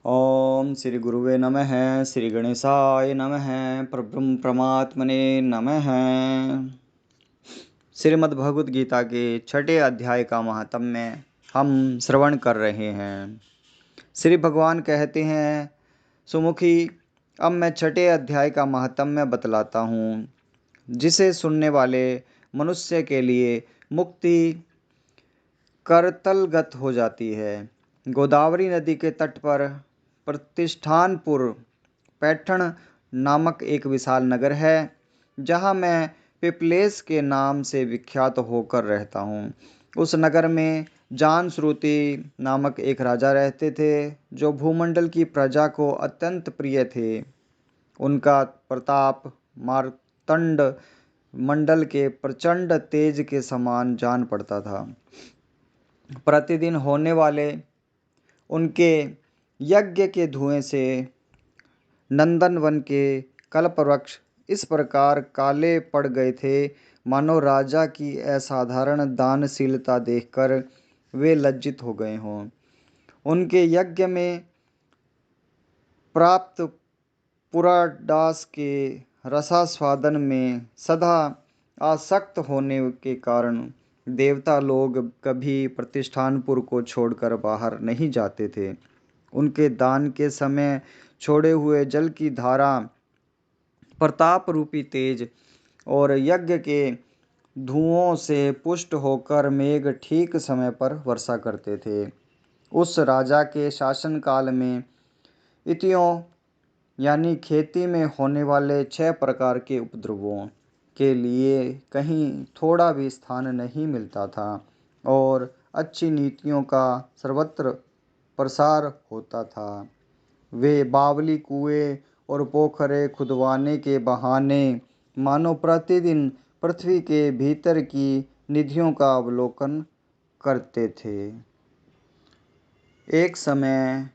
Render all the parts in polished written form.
ओम श्री गुरुवे नमः। श्री गणेशाय नमः। प्रभुं परमात्मने नमः। श्रीमद् भगवद गीता के छठे अध्याय का महात्म्य हम श्रवण कर रहे हैं। श्री भगवान कहते हैं, सुमुखी, अब मैं छठे अध्याय का महात्म्य बतलाता हूँ, जिसे सुनने वाले मनुष्य के लिए मुक्ति करतलगत हो जाती है। गोदावरी नदी के तट पर प्रतिष्ठानपुर पैठण नामक एक विशाल नगर है, जहाँ मैं पिपलेश के नाम से विख्यात होकर रहता हूँ। उस नगर में जानश्रुति नामक एक राजा रहते थे, जो भूमंडल की प्रजा को अत्यंत प्रिय थे। उनका प्रताप मार्तंड मंडल के प्रचंड तेज के समान जान पड़ता था। प्रतिदिन होने वाले उनके यज्ञ के धुएं से नंदनवन के कल्प वृक्ष इस प्रकार काले पड़ गए थे, मानो राजा की असाधारण दानशीलता देखकर वे लज्जित हो गए हों। उनके यज्ञ में प्राप्त पुराडास के रसास्वादन में सदा आसक्त होने के कारण देवता लोग कभी प्रतिष्ठानपुर को छोड़कर बाहर नहीं जाते थे। उनके दान के समय छोड़े हुए जल की धारा, प्रताप रूपी तेज और यज्ञ के धुओं से पुष्ट होकर मेघ ठीक समय पर वर्षा करते थे। उस राजा के शासनकाल में इतियों यानी खेती में होने वाले 6 प्रकार के उपद्रवों के लिए कहीं थोड़ा भी स्थान नहीं मिलता था और अच्छी नीतियों का सर्वत्र प्रसार होता था। वे बावली कुएं और पोखरे खुदवाने के बहाने मानो प्रतिदिन पृथ्वी के भीतर की निधियों का अवलोकन करते थे। एक समय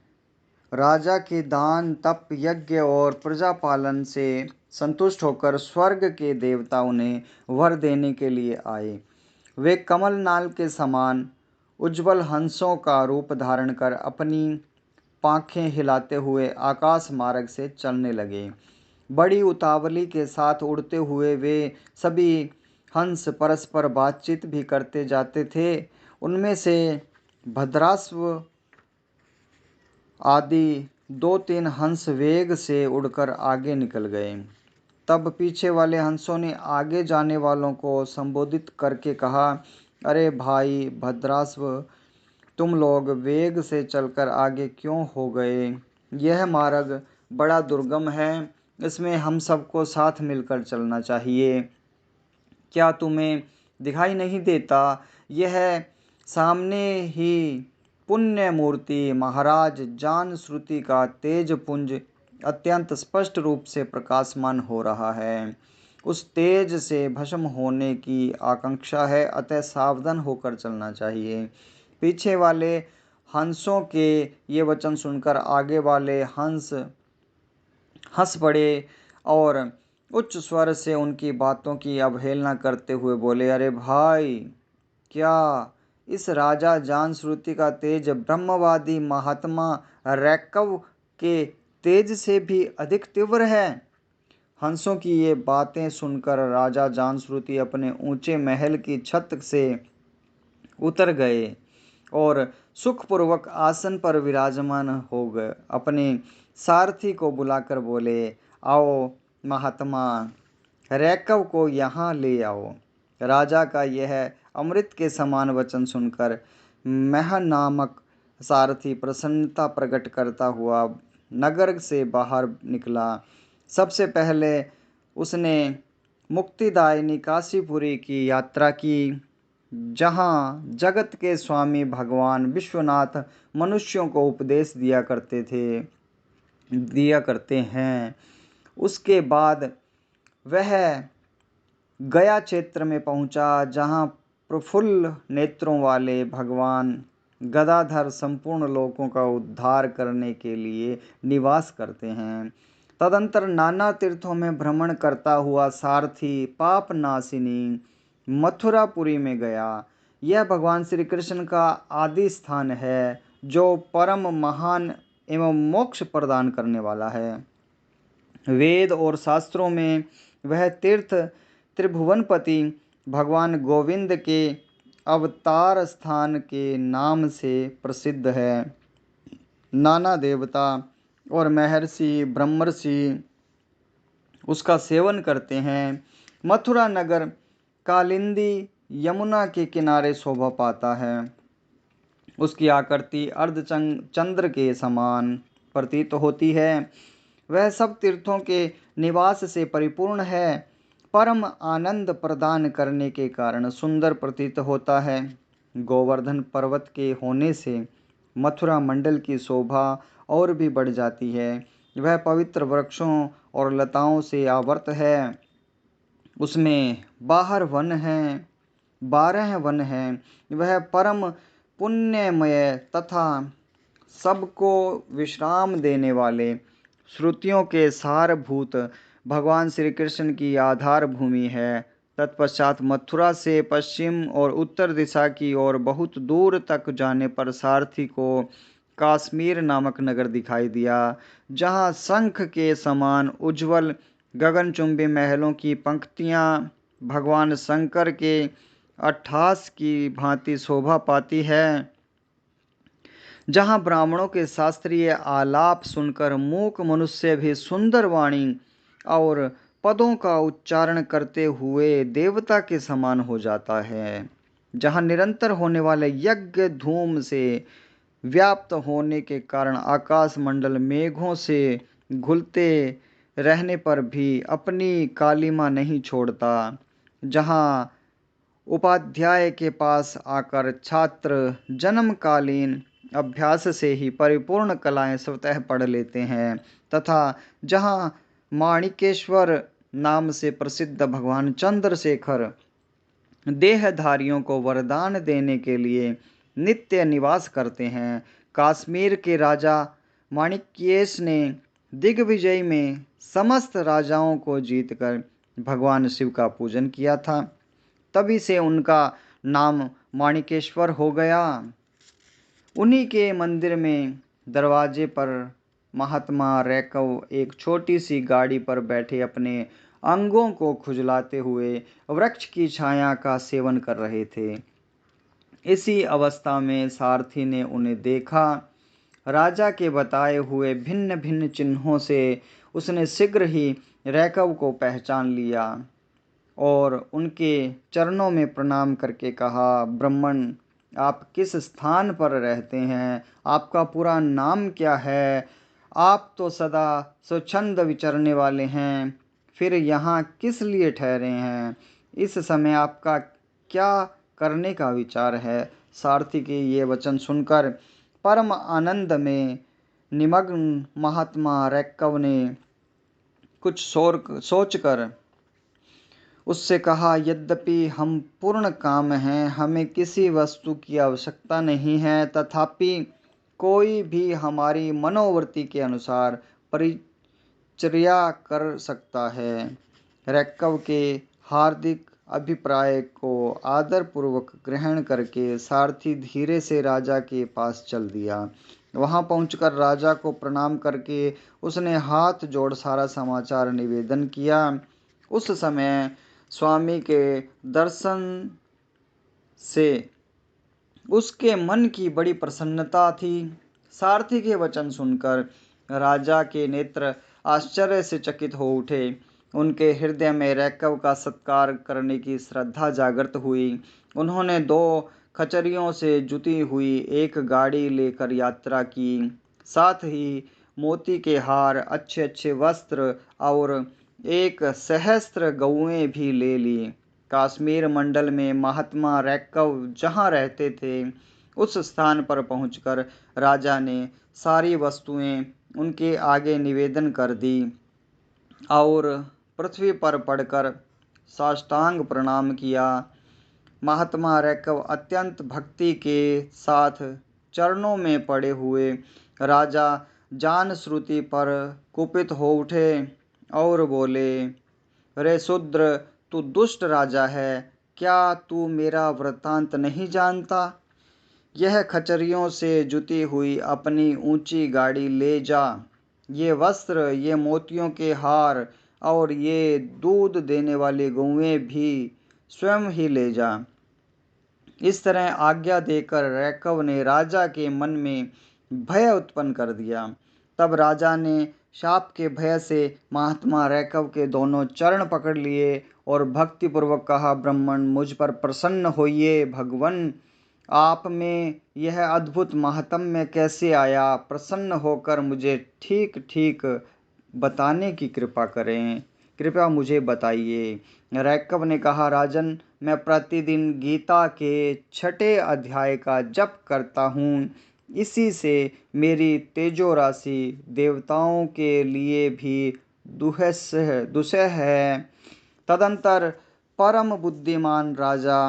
राजा के दान, तप, यज्ञ और प्रजापालन से संतुष्ट होकर स्वर्ग के देवता उन्हें वर देने के लिए आए। वे कमल नाल के समान उज्जवल हंसों का रूप धारण कर अपनी पाखें हिलाते हुए आकाश मार्ग से चलने लगे। बड़ी उतावली के साथ उड़ते हुए वे सभी हंस परस्पर बातचीत भी करते जाते थे। उनमें से भद्राश्व आदि 2-3 हंस वेग से उड़कर आगे निकल गए। तब पीछे वाले हंसों ने आगे जाने वालों को संबोधित करके कहा, अरे भाई भद्राश्व, तुम लोग वेग से चलकर आगे क्यों हो गए? यह मार्ग बड़ा दुर्गम है, इसमें हम सबको साथ मिलकर चलना चाहिए। क्या तुम्हें दिखाई नहीं देता? यह सामने ही पुण्य मूर्ति महाराज जानश्रुति का तेज पुंज अत्यंत स्पष्ट रूप से प्रकाशमान हो रहा है। उस तेज से भस्म होने की आकांक्षा है, अतः सावधान होकर चलना चाहिए। पीछे वाले हंसों के ये वचन सुनकर आगे वाले हंस हंस पड़े और उच्च स्वर से उनकी बातों की अवहेलना करते हुए बोले, अरे भाई, क्या इस राजा जानश्रुति का तेज ब्रह्मवादी महात्मा रैकव के तेज से भी अधिक तीव्र है? हंसों की ये बातें सुनकर राजा जानश्रुति अपने ऊंचे महल की छत से उतर गए और सुखपूर्वक आसन पर विराजमान हो गए। अपने सारथी को बुलाकर बोले, आओ महात्मा, रैकव को यहाँ ले आओ। राजा का यह अमृत के समान वचन सुनकर मह नामक सारथी प्रसन्नता प्रकट करता हुआ नगर से बाहर निकला। सबसे पहले उसने मुक्तिदायिनी काशीपुरी की यात्रा की, जहाँ जगत के स्वामी भगवान विश्वनाथ मनुष्यों को उपदेश दिया करते हैं। उसके बाद वह गया क्षेत्र में पहुंचा, जहाँ प्रफुल्ल नेत्रों वाले भगवान गदाधर संपूर्ण लोकों का उद्धार करने के लिए निवास करते हैं। तदंतर नाना तीर्थों में भ्रमण करता हुआ सारथी पापनाशिनी मथुरापुरी में गया। यह भगवान श्री कृष्ण का आदि स्थान है, जो परम महान एवं मोक्ष प्रदान करने वाला है। वेद और शास्त्रों में वह तीर्थ त्रिभुवनपति भगवान गोविंद के अवतार स्थान के नाम से प्रसिद्ध है। नाना देवता और महर्षि ब्रह्मर्षि उसका सेवन करते हैं। मथुरा नगर कालिंदी यमुना के किनारे शोभा पाता है। उसकी आकृति अर्धचंद्र के समान प्रतीत होती है। वह सब तीर्थों के निवास से परिपूर्ण है। परम आनंद प्रदान करने के कारण सुंदर प्रतीत होता है। गोवर्धन पर्वत के होने से मथुरा मंडल की शोभा और भी बढ़ जाती है। वह पवित्र वृक्षों और लताओं से आवर्त है। उसमें 12 वन हैं। वह परम पुण्यमय तथा सबको विश्राम देने वाले श्रुतियों के सारभूत भगवान श्री कृष्ण की आधार भूमि है। तत्पश्चात मथुरा से पश्चिम और उत्तर दिशा की ओर बहुत दूर तक जाने पर सारथी को काश्मीर नामक नगर दिखाई दिया, जहाँ शंख के समान उज्ज्वल गगनचुंबी महलों की पंक्तियाँ भगवान शंकर के अट्ठास की भांति शोभा पाती है। जहाँ ब्राह्मणों के शास्त्रीय आलाप सुनकर मूक मनुष्य भी सुंदर वाणी और पदों का उच्चारण करते हुए देवता के समान हो जाता है। जहाँ निरंतर होने वाले यज्ञ धूम से व्याप्त होने के कारण आकाश मंडल मेघों से घुलते रहने पर भी अपनी कालिमा नहीं छोड़ता। जहाँ उपाध्याय के पास आकर छात्र जन्मकालीन अभ्यास से ही परिपूर्ण कलाएं स्वतः पढ़ लेते हैं, तथा जहाँ माणिकेश्वर नाम से प्रसिद्ध भगवान चंद्रशेखर देहधारियों को वरदान देने के लिए नित्य निवास करते हैं। काश्मीर के राजा माणिक्येश ने दिग्विजय में समस्त राजाओं को जीतकर भगवान शिव का पूजन किया था। तभी से उनका नाम माणिकेश्वर हो गया। उन्हीं के मंदिर में दरवाजे पर महात्मा रैकव एक छोटी सी गाड़ी पर बैठे अपने अंगों को खुजलाते हुए वृक्ष की छाया का सेवन कर रहे थे। इसी अवस्था में सारथी ने उन्हें देखा। राजा के बताए हुए भिन्न भिन्न चिन्हों से उसने शीघ्र ही रैकव को पहचान लिया और उनके चरणों में प्रणाम करके कहा, ब्राह्मण, आप किस स्थान पर रहते हैं? आपका पूरा नाम क्या है? आप तो सदा स्वच्छंद विचरने वाले हैं, फिर यहाँ किस लिए ठहरे हैं? इस समय आपका क्या करने का विचार है? सारथी के ये वचन सुनकर परम आनंद में निमग्न महात्मा रैकव ने कुछ सोचकर उससे कहा, यद्यपि हम पूर्ण काम हैं, हमें किसी वस्तु की आवश्यकता नहीं है, तथापि कोई भी हमारी मनोवृत्ति के अनुसार परिचर्या कर सकता है। रैकव के हार्दिक अभिप्राय को आदरपूर्वक ग्रहण करके सारथी धीरे से राजा के पास चल दिया। वहां पहुंचकर राजा को प्रणाम करके उसने हाथ जोड़ सारा समाचार निवेदन किया। उस समय स्वामी के दर्शन से उसके मन की बड़ी प्रसन्नता थी। सारथी के वचन सुनकर राजा के नेत्र आश्चर्य से चकित हो उठे। उनके हृदय में रैकव का सत्कार करने की श्रद्धा जागृत हुई। उन्होंने 2 खचरियों से जुती हुई एक गाड़ी लेकर यात्रा की। साथ ही मोती के हार, अच्छे अच्छे वस्त्र और 1 सहस्त्र गौएं भी ले ली। काश्मीर मंडल में महात्मा रैकव जहाँ रहते थे, उस स्थान पर पहुंचकर राजा ने सारी वस्तुएं उनके आगे निवेदन कर दी और पृथ्वी पर पड़कर साष्टांग प्रणाम किया। महात्मा रैकव अत्यंत भक्ति के साथ चरणों में पड़े हुए राजा जान श्रुति पर कुपित हो उठे और बोले, रे शूद्र, तू दुष्ट राजा है, क्या तू मेरा वृत्तांत नहीं जानता? यह खचरियों से जुती हुई अपनी ऊंची गाड़ी ले जा। ये वस्त्र, ये मोतियों के हार और ये दूध देने वाली गौएं भी स्वयं ही ले जा। इस तरह आज्ञा देकर रैकव ने राजा के मन में भय उत्पन्न कर दिया। तब राजा ने शाप के भय से महात्मा रैकव के दोनों चरण पकड़ लिए और भक्तिपूर्वक कहा, ब्राह्मण मुझ पर प्रसन्न होइए। भगवान आप में यह अद्भुत माहात्म्य कैसे आया? प्रसन्न होकर मुझे ठीक ठीक बताने की कृपा करें, कृपया मुझे बताइए। रैकव ने कहा, राजन, मैं प्रतिदिन गीता के 6 अध्याय का जप करता हूँ। इसी से मेरी तेजो राशि देवताओं के लिए भी दुसह है। तदंतर परम बुद्धिमान राजा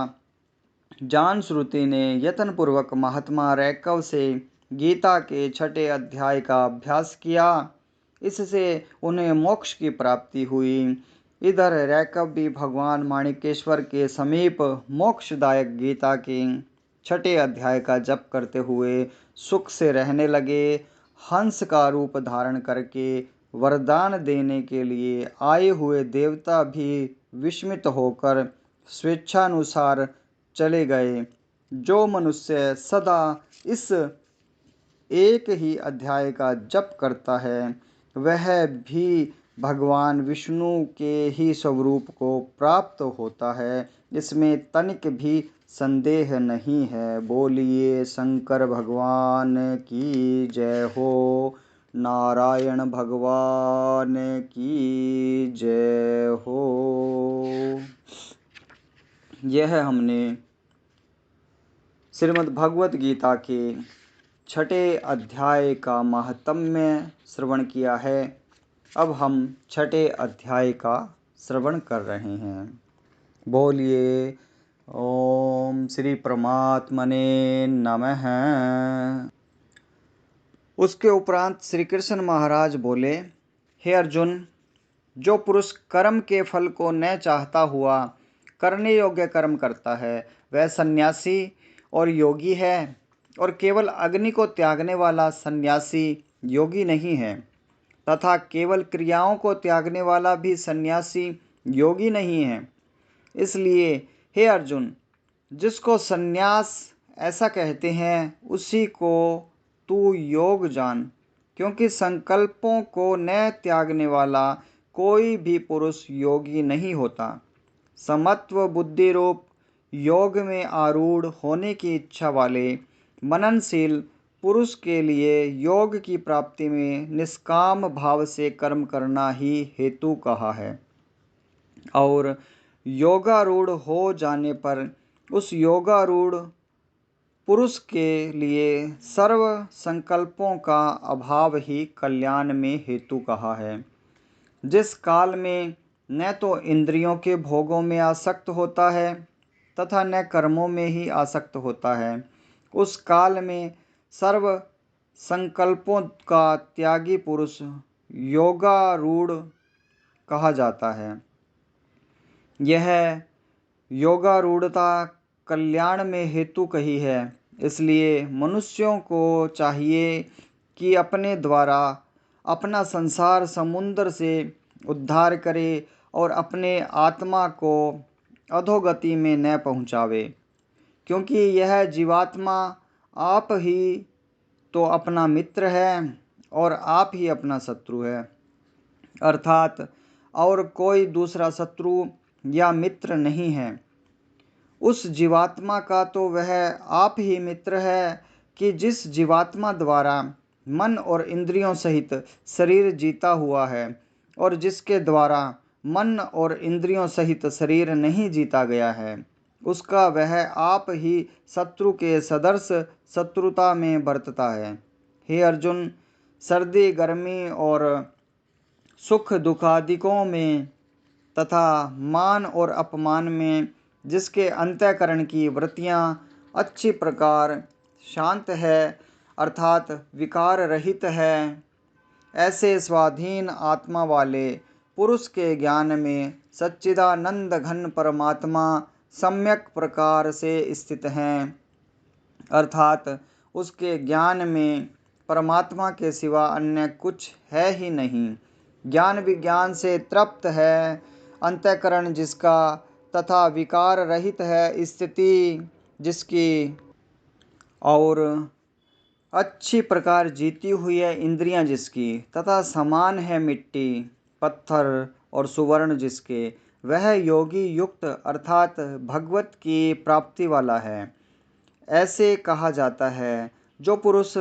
जानश्रुति ने यत्नपूर्वक महात्मा रैकव से गीता के 6 अध्याय का अभ्यास किया। इससे उन्हें मोक्ष की प्राप्ति हुई। इधर रैकव भी भगवान माणिकेश्वर के समीप मोक्षदायक गीता के 6 अध्याय का जप करते हुए सुख से रहने लगे। हंस का रूप धारण करके वरदान देने के लिए आए हुए देवता भी विस्मित होकर स्वेच्छानुसार चले गए। जो मनुष्य सदा इस एक ही अध्याय का जप करता है, वह भी भगवान विष्णु के ही स्वरूप को प्राप्त होता है। इसमें तनिक भी संदेह नहीं है। बोलिए शंकर भगवान की जय हो। नारायण भगवान की जय हो। यह हमने श्रीमद् भगवत गीता के 6 अध्याय का महात्म्य श्रवण किया है। अब हम 6 अध्याय का श्रवण कर रहे हैं। बोलिए ओम श्री परमात्मने नमः। उसके उपरांत श्री कृष्ण महाराज बोले, हे अर्जुन, जो पुरुष कर्म के फल को न चाहता हुआ करने योग्य कर्म करता है, वह सन्यासी और योगी है। और केवल अग्नि को त्यागने वाला सन्यासी योगी नहीं है, तथा केवल क्रियाओं को त्यागने वाला भी सन्यासी योगी नहीं है। इसलिए हे अर्जुन, जिसको सन्यास ऐसा कहते हैं, उसी को तू योग जान, क्योंकि संकल्पों को न त्यागने वाला कोई भी पुरुष योगी नहीं होता। समत्व बुद्धि रूप योग में आरूढ़ होने की इच्छा वाले मननशील पुरुष के लिए योग की प्राप्ति में निष्काम भाव से कर्म करना ही हेतु कहा है। और योगारूढ़ हो जाने पर उस योगारूढ़ पुरुष के लिए सर्व संकल्पों का अभाव ही कल्याण में हेतु कहा है। जिस काल में न तो इंद्रियों के भोगों में आसक्त होता है तथा न कर्मों में ही आसक्त होता है, उस काल में सर्व संकल्पों का त्यागी पुरुष योगारूढ़ कहा जाता है। यह योगारूढ़ता कल्याण में हेतु कही है। इसलिए मनुष्यों को चाहिए कि अपने द्वारा अपना संसार समुद्र से उद्धार करे और अपने आत्मा को अधोगति में न पहुँचावे, क्योंकि यह जीवात्मा आप ही तो अपना मित्र है और आप ही अपना शत्रु है। अर्थात और कोई दूसरा शत्रु या मित्र नहीं है। उस जीवात्मा का तो वह आप ही मित्र है कि जिस जीवात्मा द्वारा मन और इंद्रियों सहित शरीर जीता हुआ है, और जिसके द्वारा मन और इंद्रियों सहित शरीर नहीं जीता गया है, उसका वह आप ही शत्रु के सदृश शत्रुता में बरतता है। हे अर्जुन, सर्दी गर्मी और सुख दुखादिकों में तथा मान और अपमान में जिसके अंतःकरण की वृत्तियां अच्छी प्रकार शांत है, अर्थात विकार रहित है, ऐसे स्वाधीन आत्मा वाले पुरुष के ज्ञान में सच्चिदानंद घन परमात्मा सम्यक प्रकार से स्थित हैं। अर्थात उसके ज्ञान में परमात्मा के सिवा अन्य कुछ है ही नहीं। ज्ञान विज्ञान से तृप्त है, अंतःकरण जिसका तथा विकार रहित है, स्थिति जिसकी और अच्छी प्रकार जीती हुई है इंद्रियां जिसकी, तथा समान है मिट्टी पत्थर और सुवर्ण जिसके, वह योगी युक्त अर्थात भगवत की प्राप्ति वाला है। ऐसे कहा जाता है, जो पुरुष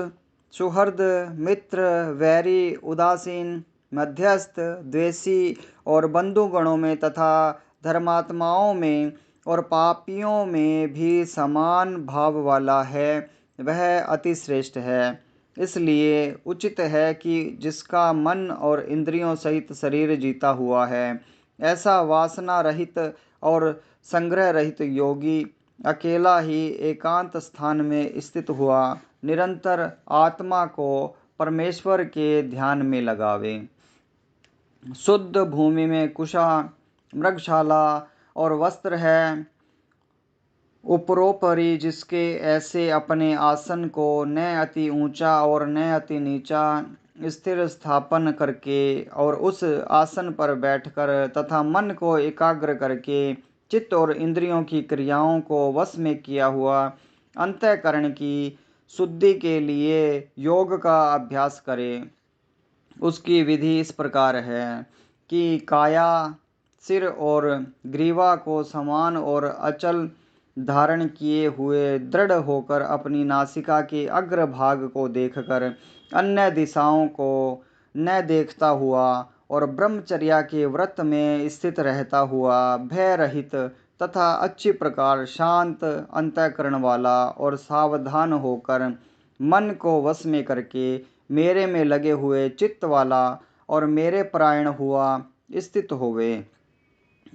सुहृद मित्र वैरी उदासीन मध्यस्थ द्वेषी और बंधुगणों में तथा धर्मात्माओं में और पापियों में भी समान भाव वाला है, वह अति श्रेष्ठ है। इसलिए उचित है कि जिसका मन और इंद्रियों सहित शरीर जीता हुआ है, ऐसा वासना रहित और संग्रह रहित योगी अकेला ही एकांत स्थान में स्थित हुआ निरंतर आत्मा को परमेश्वर के ध्यान में लगावे। शुद्ध भूमि में कुशा मृगशाला और वस्त्र है, उपरोपरि जिसके ऐसे अपने आसन को न अति ऊंचा और न अति नीचा स्थिर स्थापन करके और उस आसन पर बैठकर तथा मन को एकाग्र करके चित्त और इंद्रियों की क्रियाओं को वश में किया हुआ अंतःकरण की शुद्धि के लिए योग का अभ्यास करे। उसकी विधि इस प्रकार है कि काया सिर और ग्रीवा को समान और अचल धारण किए हुए दृढ़ होकर अपनी नासिका के अग्र भाग को देखकर अन्य दिशाओं को न देखता हुआ और ब्रह्मचर्या के व्रत में स्थित रहता हुआ भय रहित तथा अच्छी प्रकार शांत अंतःकरण वाला और सावधान होकर मन को वश में करके मेरे में लगे हुए चित्त वाला और मेरे परायण हुआ स्थित होवे।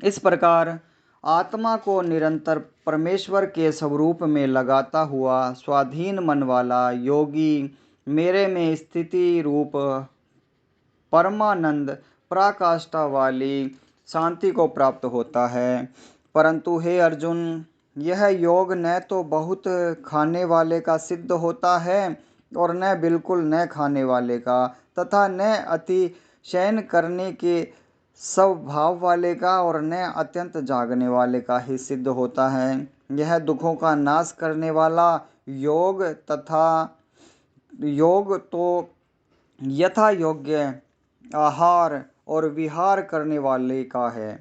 इस प्रकार आत्मा को निरंतर परमेश्वर के स्वरूप में लगाता हुआ स्वाधीन मन वाला योगी मेरे में स्थिति रूप परमानंद पराकाष्ठा वाली शांति को प्राप्त होता है। परंतु हे अर्जुन, यह योग न तो बहुत खाने वाले का सिद्ध होता है और न बिल्कुल न खाने वाले का, तथा न अति शयन करने के स्वभाव वाले का और न अत्यंत जागने वाले का ही सिद्ध होता है। यह दुखों का नाश करने वाला योग तथा योग तो यथा योग्य आहार और विहार करने वाले का है,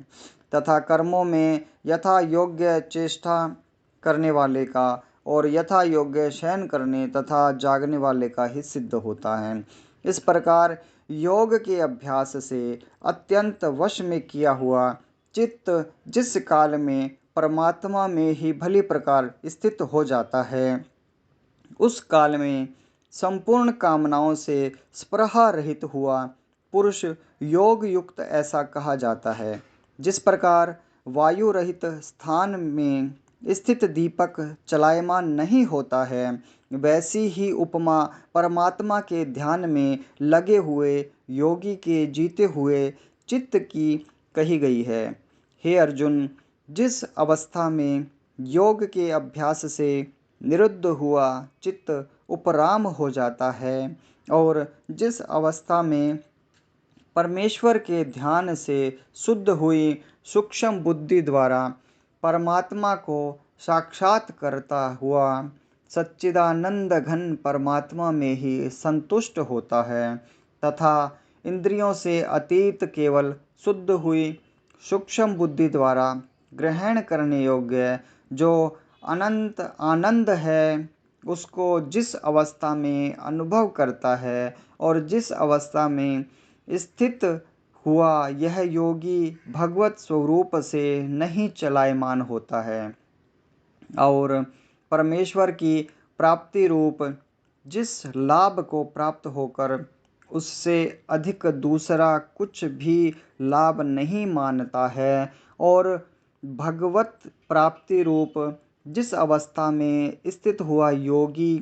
तथा कर्मों में यथा योग्य चेष्टा करने वाले का और यथा योग्य शयन करने तथा जागने वाले का ही सिद्ध होता है। इस प्रकार योग के अभ्यास से अत्यंत वश में किया हुआ चित्त जिस काल में परमात्मा में ही भली प्रकार स्थित हो जाता है, उस काल में संपूर्ण कामनाओं से स्पृहा रहित हुआ पुरुष योग युक्त ऐसा कहा जाता है। जिस प्रकार वायु रहित स्थान में स्थित दीपक चलायमान नहीं होता है, वैसी ही उपमा परमात्मा के ध्यान में लगे हुए योगी के जीते हुए चित्त की कही गई है। हे अर्जुन, जिस अवस्था में योग के अभ्यास से निरुद्ध हुआ चित्त उपराम हो जाता है और जिस अवस्था में परमेश्वर के ध्यान से शुद्ध हुई सूक्ष्म बुद्धि द्वारा परमात्मा को साक्षात करता हुआ सच्चिदानंद घन परमात्मा में ही संतुष्ट होता है, तथा इंद्रियों से अतीत केवल शुद्ध हुई सूक्ष्म बुद्धि द्वारा ग्रहण करने योग्य जो अनंत आनंद है, उसको जिस अवस्था में अनुभव करता है और जिस अवस्था में स्थित हुआ यह योगी भगवत स्वरूप से नहीं चलायमान होता है और परमेश्वर की प्राप्ति रूप जिस लाभ को प्राप्त होकर उससे अधिक दूसरा कुछ भी लाभ नहीं मानता है और भगवत प्राप्ति रूप जिस अवस्था में स्थित हुआ योगी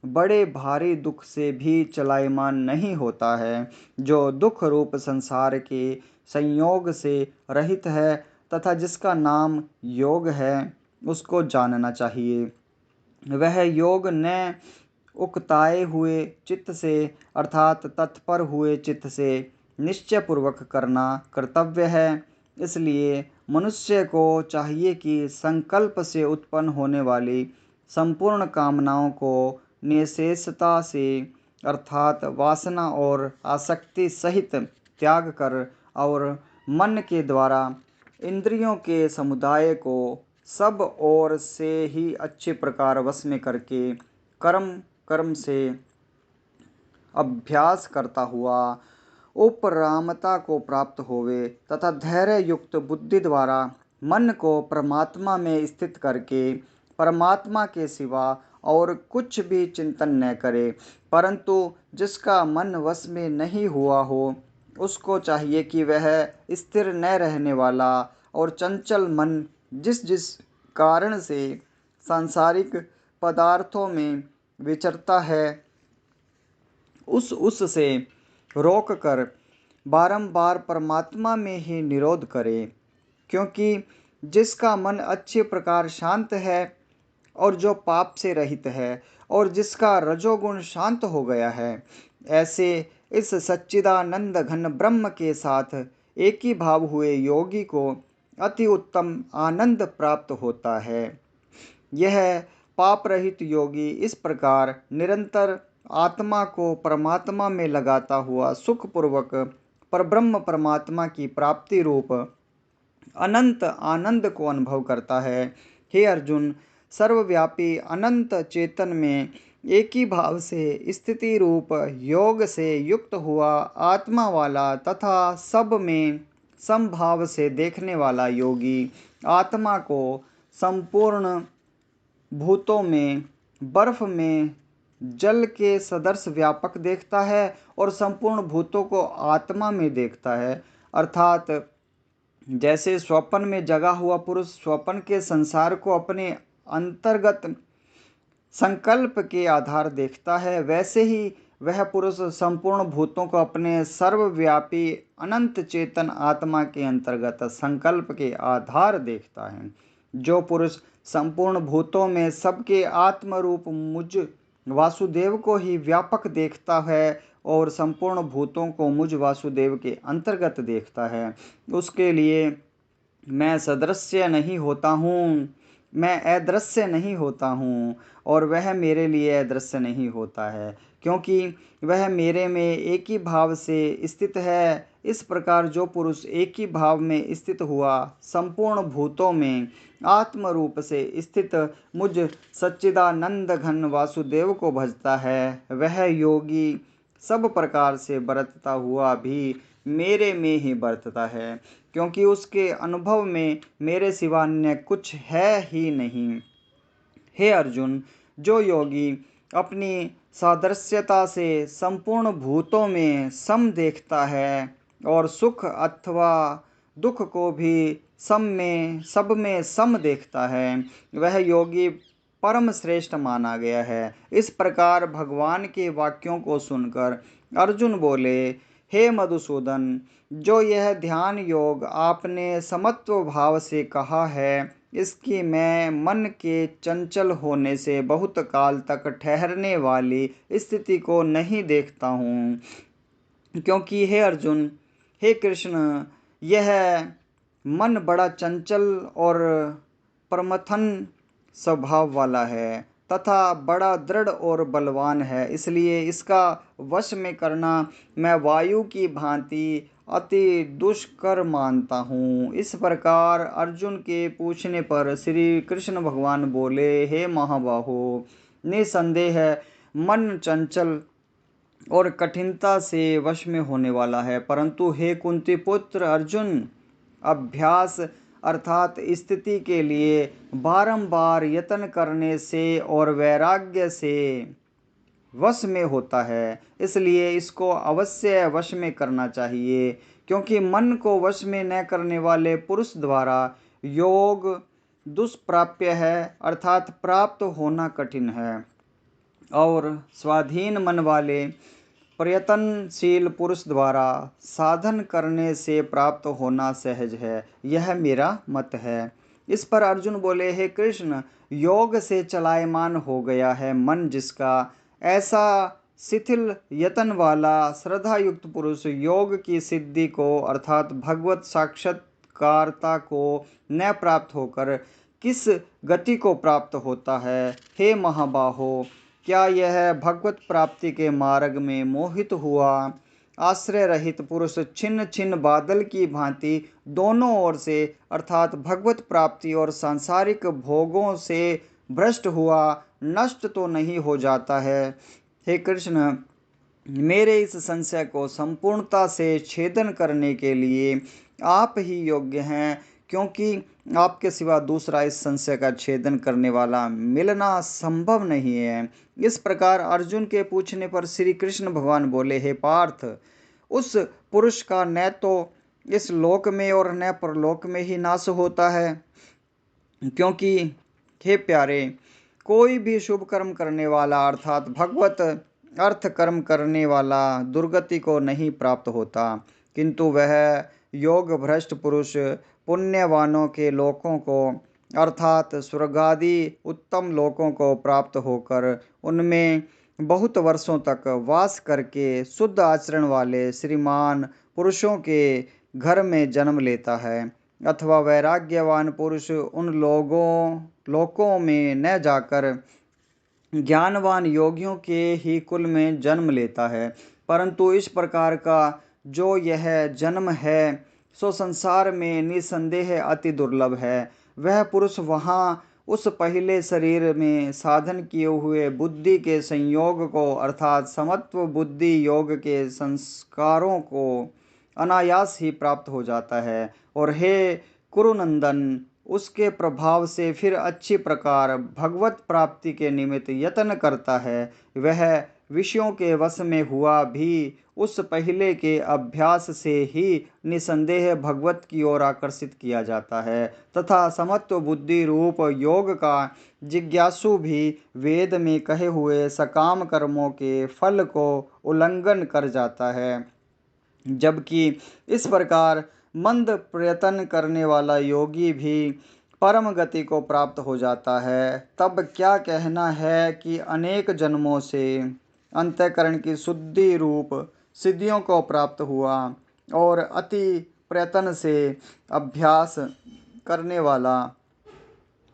बड़े भारी दुख से भी चलायमान नहीं होता है, जो दुख रूप संसार के संयोग से रहित है तथा जिसका नाम योग है, उसको जानना चाहिए। वह योग न उकताए हुए चित्त से अर्थात तत्पर हुए चित्त से निश्चय पूर्वक करना कर्तव्य है। इसलिए मनुष्य को चाहिए कि संकल्प से उत्पन्न होने वाली संपूर्ण कामनाओं को निशेषता से अर्थात वासना और आसक्ति सहित त्याग कर और मन के द्वारा इंद्रियों के समुदाय को सब ओर से ही अच्छे प्रकार वश में करके कर्म कर्म से अभ्यास करता हुआ उपरामता को प्राप्त होवे तथा धैर्य युक्त बुद्धि द्वारा मन को परमात्मा में स्थित करके परमात्मा के सिवा और कुछ भी चिंतन न करे। परंतु जिसका मन वश में नहीं हुआ हो उसको चाहिए कि वह स्थिर न रहने वाला और चंचल मन जिस जिस कारण से सांसारिक पदार्थों में विचरता है उससे रोक कर बारंबार परमात्मा में ही निरोध करे। क्योंकि जिसका मन अच्छे प्रकार शांत है और जो पाप से रहित है और जिसका रजोगुण शांत हो गया है, ऐसे इस सच्चिदानंद घन ब्रह्म के साथ एक ही भाव हुए योगी को अति उत्तम आनंद प्राप्त होता है। यह पाप रहित योगी इस प्रकार निरंतर आत्मा को परमात्मा में लगाता हुआ सुख पूर्वक परब्रह्म परमात्मा की प्राप्ति रूप अनंत आनंद को अनुभव करता है। हे अर्जुन, सर्वव्यापी अनंत चेतन में एक ही भाव से स्थिति रूप योग से युक्त हुआ आत्मा वाला तथा सब में समभाव से देखने वाला योगी आत्मा को संपूर्ण भूतों में बर्फ में जल के सदृश व्यापक देखता है और संपूर्ण भूतों को आत्मा में देखता है। अर्थात जैसे स्वप्न में जगा हुआ पुरुष स्वप्न के संसार को अपने अंतर्गत संकल्प के आधार देखता है, वैसे ही वह पुरुष संपूर्ण भूतों को अपने सर्वव्यापी अनंत चेतन आत्मा के अंतर्गत संकल्प के आधार देखता है। जो पुरुष संपूर्ण भूतों में सबके आत्म रूप मुझ वासुदेव को ही व्यापक देखता है और संपूर्ण भूतों को मुझ वासुदेव के अंतर्गत देखता है, उसके लिए मैं सदृश्य नहीं होता हूँ, मैं अदृश्य नहीं होता हूँ और वह मेरे लिए अदृश्य नहीं होता है, क्योंकि वह मेरे में एक ही भाव से स्थित है। इस प्रकार जो पुरुष एक ही भाव में स्थित हुआ संपूर्ण भूतों में आत्म रूप से स्थित मुझ सच्चिदानंद घन वासुदेव को भजता है, वह योगी सब प्रकार से बरतता हुआ भी मेरे में ही बरतता है, क्योंकि उसके अनुभव में मेरे सिवा अन्य कुछ है ही नहीं। हे अर्जुन, जो योगी अपनी सादृश्यता से संपूर्ण भूतों में सम देखता है और सुख अथवा दुख को भी सब में सम देखता है, वह योगी परम श्रेष्ठ माना गया है। इस प्रकार भगवान के वाक्यों को सुनकर अर्जुन बोले, हे मधुसूदन, जो यह ध्यान योग आपने समत्व भाव से कहा है, इसकी मैं मन के चंचल होने से बहुत काल तक ठहरने वाली स्थिति को नहीं देखता हूँ। क्योंकि हे अर्जुन, हे कृष्ण, यह मन बड़ा चंचल और प्रमथन स्वभाव वाला है तथा बड़ा दृढ़ और बलवान है, इसलिए इसका वश में करना मैं वायु की भांति अति दुष्कर मानता हूँ। इस प्रकार अर्जुन के पूछने पर श्री कृष्ण भगवान बोले, हे महाबाहो, निसंदेह मन चंचल और कठिनता से वश में होने वाला है, परंतु हे कुंती पुत्र अर्जुन, अभ्यास अर्थात स्थिति के लिए बारंबार यत्न करने से और वैराग्य से वश में होता है। इसलिए इसको अवश्य वश में करना चाहिए, क्योंकि मन को वश में न करने वाले पुरुष द्वारा योग दुष्प्राप्य है, अर्थात प्राप्त होना कठिन है, और स्वाधीन मन वाले प्रयत्नशील पुरुष द्वारा साधन करने से प्राप्त होना सहज है। यह मेरा मत है। इस पर अर्जुन बोले, हे कृष्ण, योग से चलायमान हो गया है मन जिसका, ऐसा शिथिल यतन वाला श्रद्धा युक्त पुरुष योग की सिद्धि को अर्थात भगवत साक्षात्कारता को न प्राप्त होकर किस गति को प्राप्त होता है। हे महाबाहो, क्या यह भगवत प्राप्ति के मार्ग में मोहित हुआ आश्रय रहित पुरुष छिन्न छिन्न बादल की भांति दोनों ओर से अर्थात भगवत प्राप्ति और सांसारिक भोगों से भ्रष्ट हुआ नष्ट तो नहीं हो जाता है। हे कृष्ण, मेरे इस संशय को संपूर्णता से छेदन करने के लिए आप ही योग्य हैं, क्योंकि आपके सिवा दूसरा इस संशय का छेदन करने वाला मिलना संभव नहीं है। इस प्रकार अर्जुन के पूछने पर श्री कृष्ण भगवान बोले, हे पार्थ, उस पुरुष का न तो इस लोक में और न परलोक में ही नाश होता है, क्योंकि हे प्यारे, कोई भी शुभ कर्म करने वाला अर्थात भगवत अर्थ कर्म करने वाला दुर्गति को नहीं प्राप्त होता, किंतु वह योग भ्रष्ट पुरुष पुण्यवानों के लोकों को अर्थात स्वर्गादि उत्तम लोकों को प्राप्त होकर उनमें बहुत वर्षों तक वास करके शुद्ध आचरण वाले श्रीमान पुरुषों के घर में जन्म लेता है, अथवा वैराग्यवान पुरुष उन लोकों में न जाकर ज्ञानवान योगियों के ही कुल में जन्म लेता है। परंतु इस प्रकार का जो यह जन्म है सो संसार में निसंदेह अति दुर्लभ है। वह पुरुष वहाँ उस पहले शरीर में साधन किए हुए बुद्धि के संयोग को अर्थात समत्व बुद्धि योग के संस्कारों को अनायास ही प्राप्त हो जाता है। और हे कुरुनंदन, उसके प्रभाव से फिर अच्छी प्रकार भगवत प्राप्ति के निमित्त यत्न करता है। वह विषयों के वश में हुआ भी उस पहले के अभ्यास से ही निसंदेह भगवत की ओर आकर्षित किया जाता है, तथा समत्व बुद्धि रूप योग का जिज्ञासु भी वेद में कहे हुए सकाम कर्मों के फल को उल्लंघन कर जाता है। जबकि इस प्रकार मंद प्रयत्न करने वाला योगी भी परम गति को प्राप्त हो जाता है। तब क्या कहना है कि अनेक जन्मों से अंतःकरण की शुद्धि रूप सिद्धियों को प्राप्त हुआ और अति प्रयत्न से अभ्यास करने वाला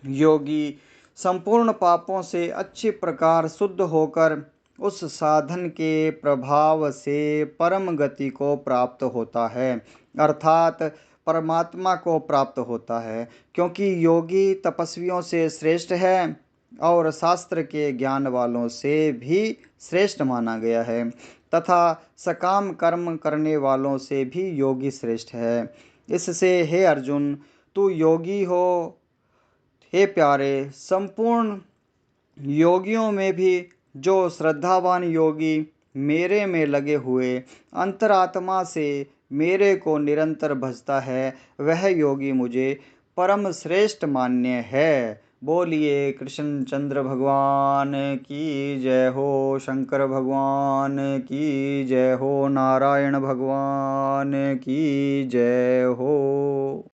योगी संपूर्ण पापों से अच्छी प्रकार शुद्ध होकर उस साधन के प्रभाव से परम गति को प्राप्त होता है, अर्थात परमात्मा को प्राप्त होता है। क्योंकि योगी तपस्वियों से श्रेष्ठ है और शास्त्र के ज्ञान वालों से भी श्रेष्ठ माना गया है, तथा सकाम कर्म करने वालों से भी योगी श्रेष्ठ है। इससे हे अर्जुन, तू योगी हो। हे प्यारे, संपूर्ण योगियों में भी जो श्रद्धावान योगी मेरे में लगे हुए अंतरात्मा से मेरे को निरंतर भजता है, वह योगी मुझे परम श्रेष्ठ मान्य है। बोलिए कृष्ण चंद्र भगवान की जय हो, शंकर भगवान की जय हो, नारायण भगवान की जय हो।